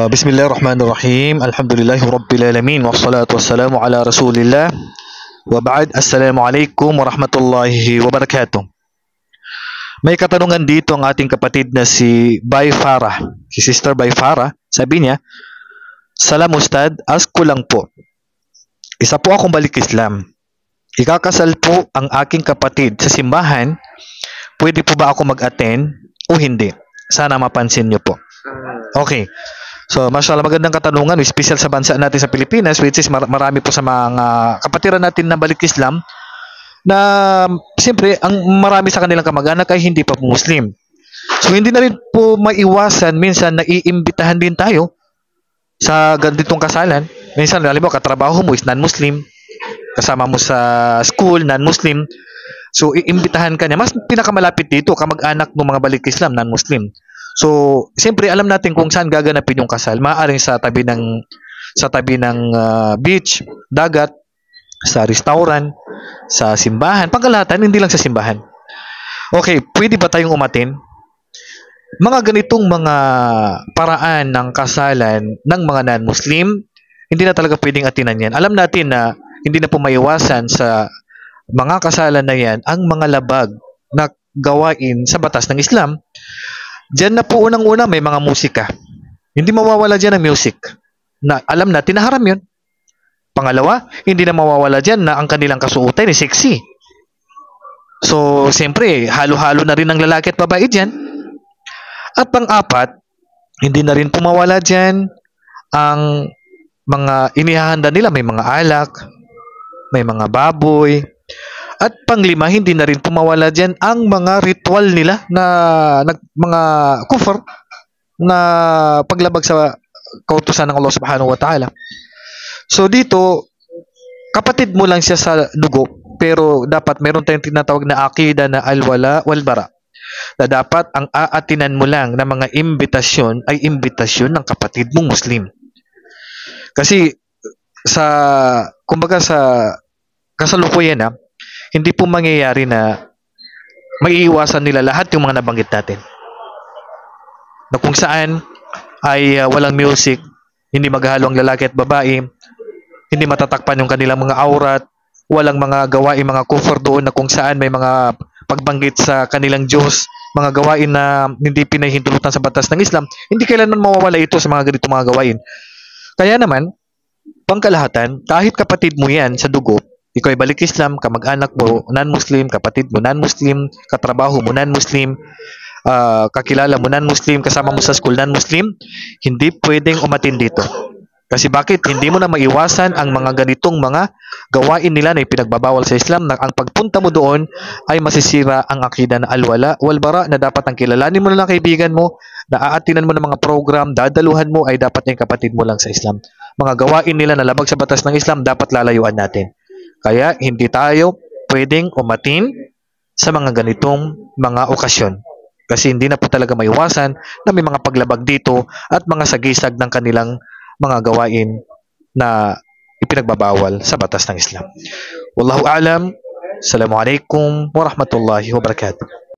Bismillahirrahmanirrahim. Alhamdulillahirabbil wassalatu wassalamu ala Rasulillah. Wa ba'd. Assalamualaikum warahmatullahi wabarakatuh. May katanungan dito ang ating kapatid na si Bay Farah. Si Sister Bay Farah. Sabi niya, "Salam Ustad, ask ko lang po. Isa po akong balik Islam. Ikakasal po ang aking kapatid sa simbahan. Pwede po ba ako mag-attend o hindi? Sana mapansin niyo po." Okay. So, mashallah, magandang katanungan, special sa bansa natin sa Pilipinas, which is marami po sa mga kapatiran natin na balik Islam na siyempre, ang marami sa kanilang kamag-anak ay hindi pa po Muslim. So, hindi na rin po maiwasan, minsan naiimbitahan din tayo sa ganitong kasalan. Minsan, alam mo, katrabaho mo is non-Muslim, kasama mo sa school, non-Muslim. So, iimbitahan ka niya. Mas pinakamalapit dito, kamag-anak ng mga balik Islam, non-Muslim. So, siyempre alam natin kung saan gaganapin yung kasal. Maaaring sa tabi ng beach, dagat, sa restaurant, sa simbahan, pangkalahatan, hindi lang sa simbahan. Okay, pwede ba tayong umatin? Mga ganitong mga paraan ng kasalan ng mga non-Muslim, hindi na talaga pwedeng atinan yan. Alam natin na hindi na po maiwasan sa mga kasalan na yan ang mga labag na gawain sa batas ng Islam. Diyan na po unang-una may mga musika. Hindi mawawala diyan ang music. Na alam natin na haram 'yun. Pangalawa, hindi na mawawala diyan na ang kanilang kasuotan ay sexy. So, siyempre, halo-halo na rin ang lalaki at babae diyan. At pang-apat, hindi na rin pumawala diyan ang mga inihahanda nila, may mga alak, may mga baboy. At panglima, hindi na rin pumawala dyan ang mga ritual nila na mga kufr na paglabag sa kautusan ng Allah subhanahu wa ta'ala. So dito, kapatid mo lang siya sa dugo, pero dapat meron tayong tinatawag na akida na al-wala wal-bara. Na dapat ang aatinan mo lang na mga imbitasyon ay imbitasyon ng kapatid mong Muslim. Kasi kumbaga sa kasalukuyan hindi po mangyayari na maiiwasan nila lahat yung mga nabanggit natin. Na kung saan ay walang music, hindi maghalo ang lalaki at babae, hindi matatakpan yung kanilang mga aurat, walang mga gawain, mga kufr doon na kung saan may mga pagbanggit sa kanilang Diyos, mga gawain na hindi pinahintulutan sa batas ng Islam, hindi kailanman mawawala ito sa mga ganitong mga gawain. Kaya naman, pangkalahatan, kahit kapatid mo yan sa dugo, ikaw ay balik Islam, kamag-anak mo, non-Muslim, kapatid mo, non-Muslim, katrabaho mo, non-Muslim, kakilala mo, non-Muslim, kasama mo sa school, non-Muslim, hindi pwedeng umatin dito. Kasi bakit? Hindi mo na maiwasan ang mga ganitong mga gawain nila na ipinagbabawal sa Islam na ang pagpunta mo doon ay masisira ang akida na al-wala wal-bara na dapat ang kilalanin mo na lang kaibigan mo, na aatinan mo ng mga program, dadaluhan mo ay dapat yung kapatid mo lang sa Islam. Mga gawain nila na labag sa batas ng Islam, dapat lalayuan natin. Kaya hindi tayo pwedeng umatin sa mga ganitong mga okasyon. Kasi hindi na po talaga maiwasan na may mga paglabag dito at mga sagisag ng kanilang mga gawain na ipinagbabawal sa batas ng Islam. Wallahu a'lam. Assalamualaikum warahmatullahi wabarakatuh.